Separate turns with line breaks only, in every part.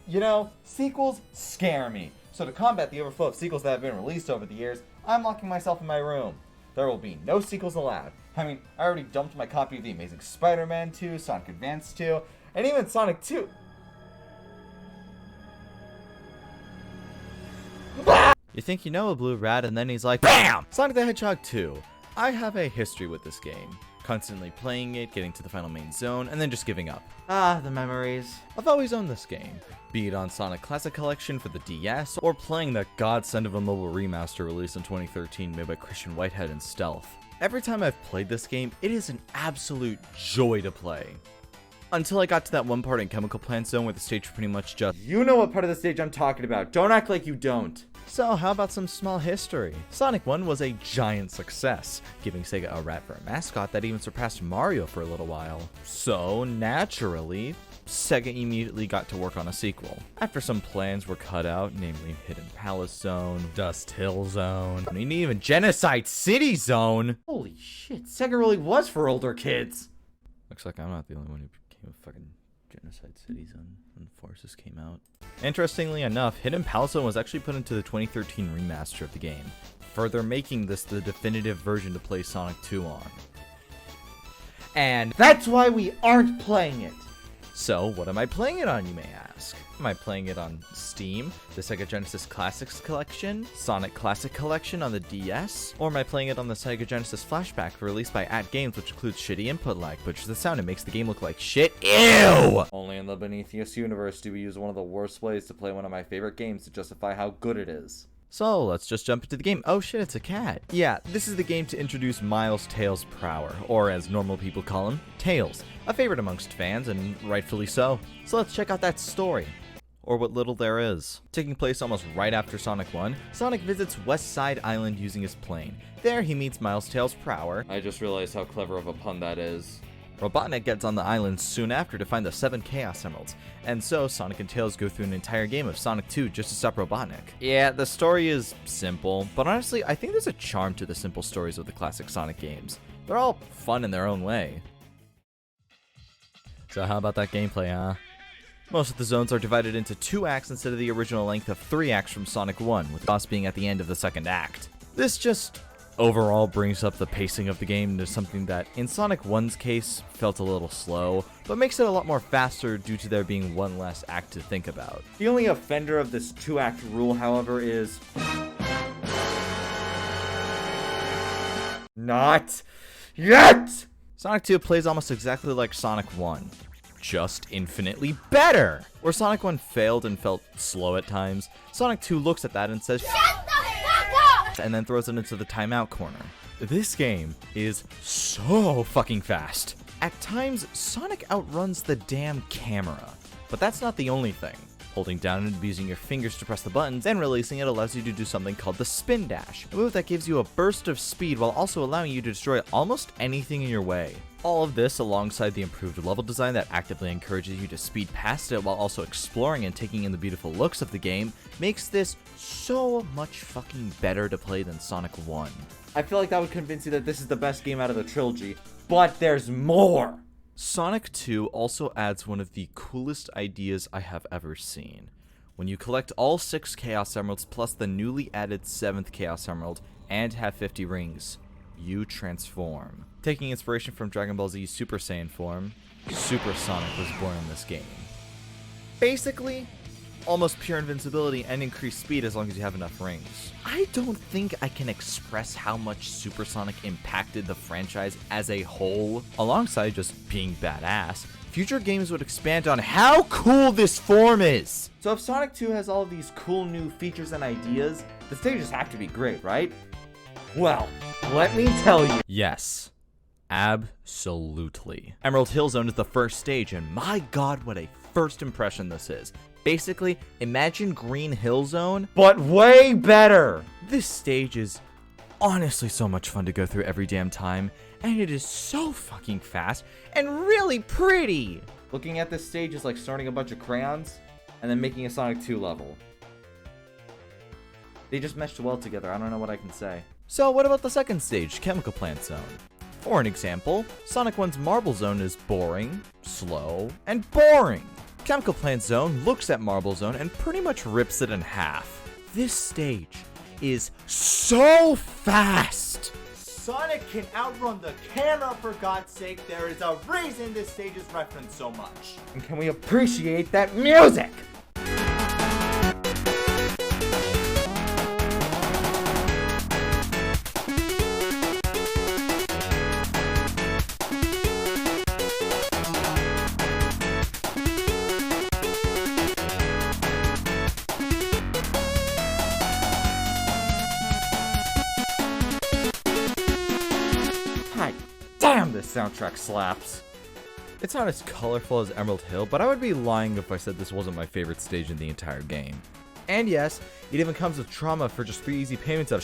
You know, sequels scare me. So to combat the overflow of sequels that have been released over the years, I'm locking myself in my room. There will be no sequels allowed. I mean, I already dumped my copy of The Amazing Spider-Man 2, Sonic Advance 2, and even Sonic 2.
You think you know a blue rat, and then he's like, BAM! Sonic the Hedgehog 2. I have a history with this game. Constantly playing it, getting to the final main zone, and then just giving up.
Ah, the memories.
I've always owned this game, be it on Sonic Classic Collection for the DS, or playing the godsend of a mobile remaster released in 2013 made by Christian Whitehead and Stealth. Every time I've played this game, it is an absolute joy to play. Until I got to that one part in Chemical Plant Zone where the stage pretty much just...
You know what part of the stage I'm talking about. Don't act like you don't.
So how about some small history? Sonic 1 was a giant success, giving Sega a rat for a mascot that even surpassed Mario for a little while. So naturally, Sega immediately got to work on a sequel. After some plans were cut out, namely Hidden Palace Zone, Dust Hill Zone, and even Genocide City Zone.
Holy shit, Sega really was for older kids.
Looks like I'm not the only one who became a fucking Genocide City Zone when Forces came out. Interestingly enough, Hidden Palace Zone was actually put into the 2013 remaster of the game, further making this the definitive version to play Sonic 2 on.
And that's why we aren't playing it.
So, what am I playing it on, you may ask? Am I playing it on Steam, the Sega Genesis Classics Collection, Sonic Classic Collection on the DS, or am I playing it on the Sega Genesis Flashback released by @Games, which includes shitty input lag, butchers the sound, and makes the game look like shit? Ew!
Only in the Beneath universe do we use one of the worst ways to play one of my favorite games to justify how good it is.
So, let's just jump into the game. Oh shit, it's a cat. Yeah, this is the game to introduce Miles Tails Prower, or as normal people call him, Tails. A favorite amongst fans, and rightfully so. So let's check out that story. Or what little there is. Taking place almost right after Sonic 1, Sonic visits West Side Island using his plane. There he meets Miles Tails Prower.
I just realized how clever of a pun that is.
Robotnik gets on the island soon after to find the 7 Chaos Emeralds, and so Sonic and Tails go through an entire game of Sonic 2 just to stop Robotnik. Yeah, the story is simple, but honestly, I think there's a charm to the simple stories of the classic Sonic games. They're all fun in their own way. So how about that gameplay, huh? Most of the zones are divided into 2 acts instead of the original length of 3 acts from Sonic 1, with the boss being at the end of the 2nd act. This just overall brings up the pacing of the game to something that, in Sonic 1's case, felt a little slow, but makes it a lot more faster due to there being one less act to think about.
The only offender of this 2-act rule, however, is... Not yet!
Sonic 2 plays almost exactly like Sonic 1, just infinitely better! Where Sonic 1 failed and felt slow at times, Sonic 2 looks at that and says, "Shut the fuck up!" and then throws it into the timeout corner. This game is so fucking fast. At times, Sonic outruns the damn camera. But that's not the only thing. Holding down and using your fingers to press the buttons, then releasing it allows you to do something called the Spin Dash, a move that gives you a burst of speed while also allowing you to destroy almost anything in your way. All of this, alongside the improved level design that actively encourages you to speed past it while also exploring and taking in the beautiful looks of the game, makes this so much fucking better to play than Sonic 1.
I feel like that would convince you that this is the best game out of the trilogy, but there's more!
Sonic 2 also adds one of the coolest ideas I have ever seen. When you collect all 6 Chaos Emeralds plus the newly added 7th Chaos Emerald and have 50 rings, you transform. Taking inspiration from Dragon Ball Z's Super Saiyan form, Super Sonic was born in this game. Basically, almost pure invincibility and increased speed as long as you have enough rings. I don't think I can express how much Super Sonic impacted the franchise as a whole. Alongside just being badass, future games would expand on how cool this form is.
So if Sonic 2 has all of these cool new features and ideas, the stages have to be great, right? Well, let me tell you.
Yes. Absolutely. Emerald Hill Zone is the first stage, and my god, what a first impression this is. Basically, imagine Green Hill Zone,
but way better!
This stage is honestly so much fun to go through every damn time, and it is so fucking fast and really pretty!
Looking at this stage is like starting a bunch of crayons, and then making a Sonic 2 level. They just meshed well together, I don't know what I can say.
So what about the second stage, Chemical Plant Zone? For an example, Sonic 1's Marble Zone is boring, slow, and boring. Chemical Plant Zone looks at Marble Zone and pretty much rips it in half. This stage is so fast! Sonic can outrun the camera, for God's sake. There is a reason this stage is referenced so much.
And can we appreciate that music? Damn, this soundtrack slaps.
It's not as colorful as Emerald Hill, but I would be lying if I said this wasn't my favorite stage in the entire game. And yes, it even comes with trauma for just 3 easy payments of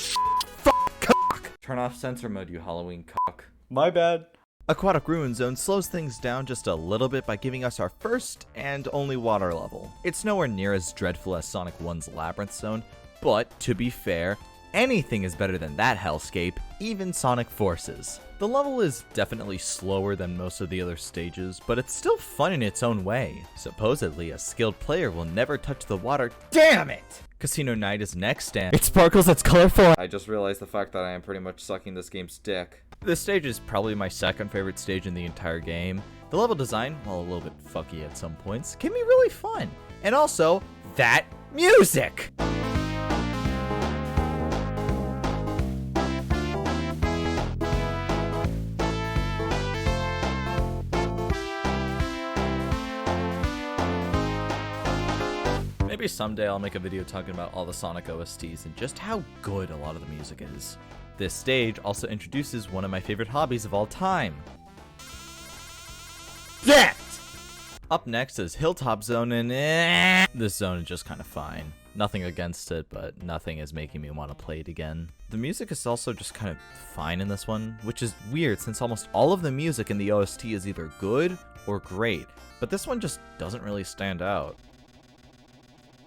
cock.
Turn off censor mode, you Halloween cock.
My bad. Aquatic Ruin Zone slows things down just a little bit by giving us our first and only water level. It's nowhere near as dreadful as Sonic 1's Labyrinth Zone, but to be fair, anything is better than that hellscape, even Sonic Forces. The level is definitely slower than most of the other stages, but it's still fun in its own way. Supposedly, a skilled player will never touch the water. Damn it! Casino Night is next, and it sparkles, it's colorful.
I just realized the fact that I am pretty much sucking this game's dick.
This stage is probably my second favorite stage in the entire game. The level design, while a little bit fucky at some points, can be really fun. And also, that music! Maybe someday I'll make a video talking about all the Sonic OSTs and just how good a lot of the music is. This stage also introduces one of my favorite hobbies of all time. That! Up next is Hilltop Zone, and this zone is just kind of fine. Nothing against it, but nothing is making me want to play it again. The music is also just kind of fine in this one, which is weird since almost all of the music in the OST is either good or great, but this one just doesn't really stand out.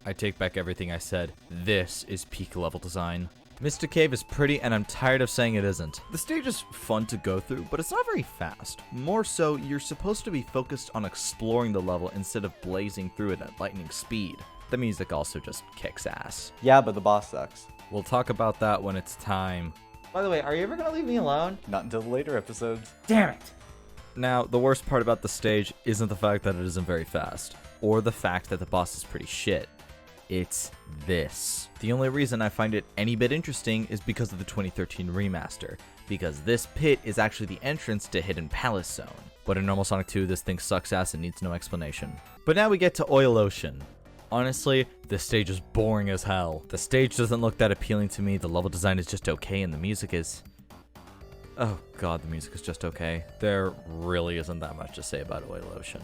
I take back everything I said. This is peak level design. Mystic Cave is pretty, and I'm tired of saying it isn't. The stage is fun to go through, but it's not very fast. More so, you're supposed to be focused on exploring the level instead of blazing through it at lightning speed. The music also just kicks ass.
Yeah, but the boss sucks.
We'll talk about that when it's time.
By the way, are you ever gonna leave me alone?
Not until the later episodes.
Damn it!
Now, the worst part about the stage isn't the fact that it isn't very fast, or the fact that the boss is pretty shit. It's this. The only reason I find it any bit interesting is because of the 2013 remaster, because this pit is actually the entrance to Hidden Palace Zone. But in normal Sonic 2, this thing sucks ass and needs no explanation. But now we get to Oil Ocean. Honestly, this stage is boring as hell. The stage doesn't look that appealing to me, the level design is just okay, and the music is... oh god, the music is just okay. There really isn't that much to say about Oil Ocean.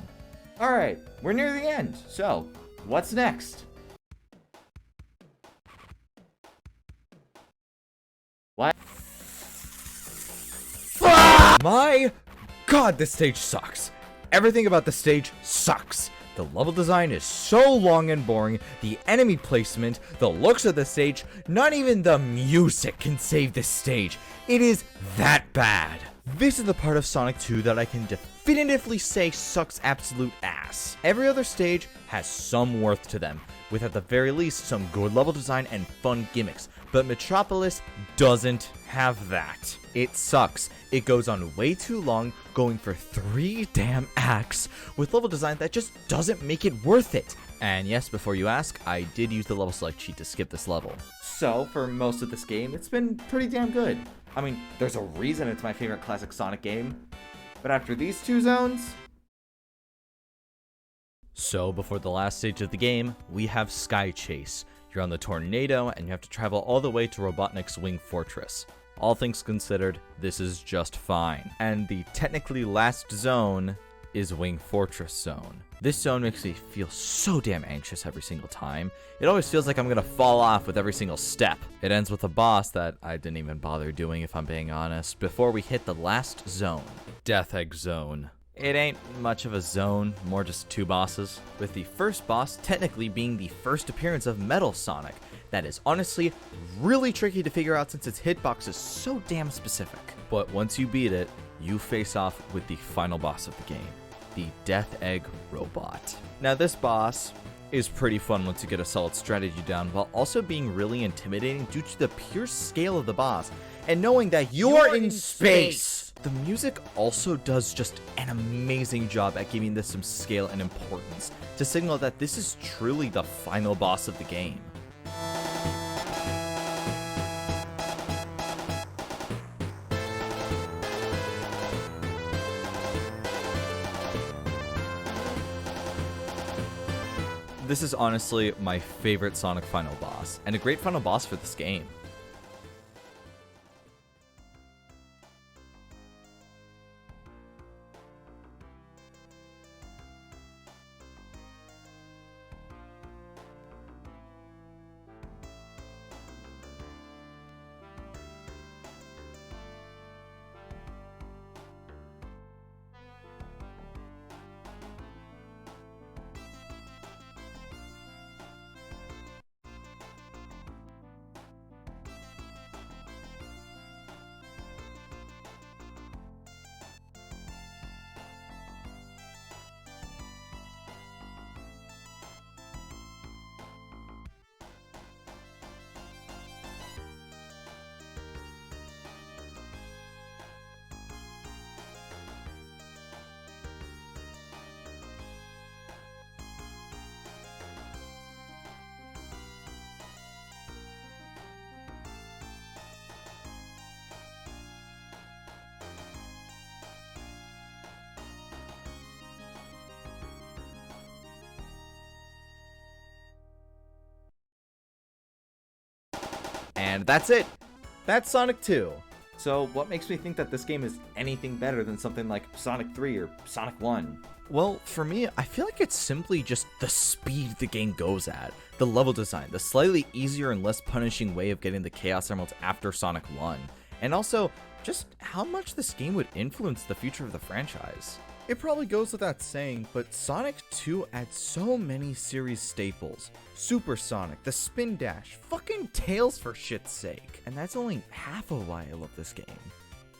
Alright, we're near the end, so what's next? What?
My god, this stage sucks. Everything about the stage sucks. The level design is so long and boring, the enemy placement, the looks of the stage, not even the music can save this stage. It is that bad. This is the part of Sonic 2 that I can definitively say sucks absolute ass. Every other stage has some worth to them, with at the very least some good level design and fun gimmicks, but Metropolis doesn't have that. It sucks. It goes on way too long, going for 3 damn acts, with level design that just doesn't make it worth it. And yes, before you ask, I did use the level select cheat to skip this level.
So, for most of this game, it's been pretty damn good. I mean, there's a reason it's my favorite classic Sonic game. But after these 2 zones...
So, before the last stage of the game, we have Sky Chase. You're on the Tornado, and you have to travel all the way to Robotnik's Wing Fortress. All things considered, this is just fine. And the technically last zone is Wing Fortress Zone. This zone makes me feel so damn anxious every single time. It always feels like I'm gonna fall off with every single step. It ends with a boss that I didn't even bother doing, if I'm being honest, before we hit the last zone, Death Egg Zone. It ain't much of a zone, more just 2 bosses, with the first boss technically being the first appearance of Metal Sonic. That is honestly really tricky to figure out since its hitbox is so damn specific. But once you beat it, you face off with the final boss of the game, the Death Egg Robot. Now this boss is pretty fun once you get a solid strategy down, while also being really intimidating due to the pure scale of the boss and knowing that you're in space. The music also does just an amazing job at giving this some scale and importance to signal that this is truly the final boss of the game. This is honestly my favorite Sonic final boss, and a great final boss for this game. And that's it. That's Sonic 2. So what makes me think that this game is anything better than something like Sonic 3 or Sonic 1? Well, for me, I feel like it's simply just the speed the game goes at, the level design, the slightly easier and less punishing way of getting the Chaos Emeralds after Sonic 1, and also just how much this game would influence the future of the franchise. It probably goes without saying, but Sonic 2 adds so many series staples. Super Sonic, the Spin Dash, fucking Tails for shit's sake. And that's only half of why I love this game.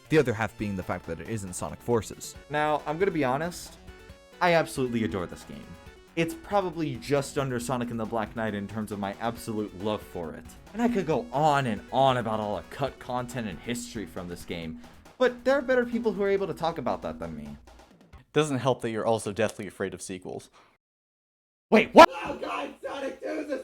The other half being the fact that it isn't Sonic Forces. Now, I'm gonna be honest, I absolutely adore this game. It's probably just under Sonic and the Black Knight in terms of my absolute love for it. And I could go on and on about all the cut content and history from this game, but there are better people who are able to talk about that than me.
Doesn't help that you're also deathly afraid of sequels.
Wait, what?
Oh god, Sonic 2 is a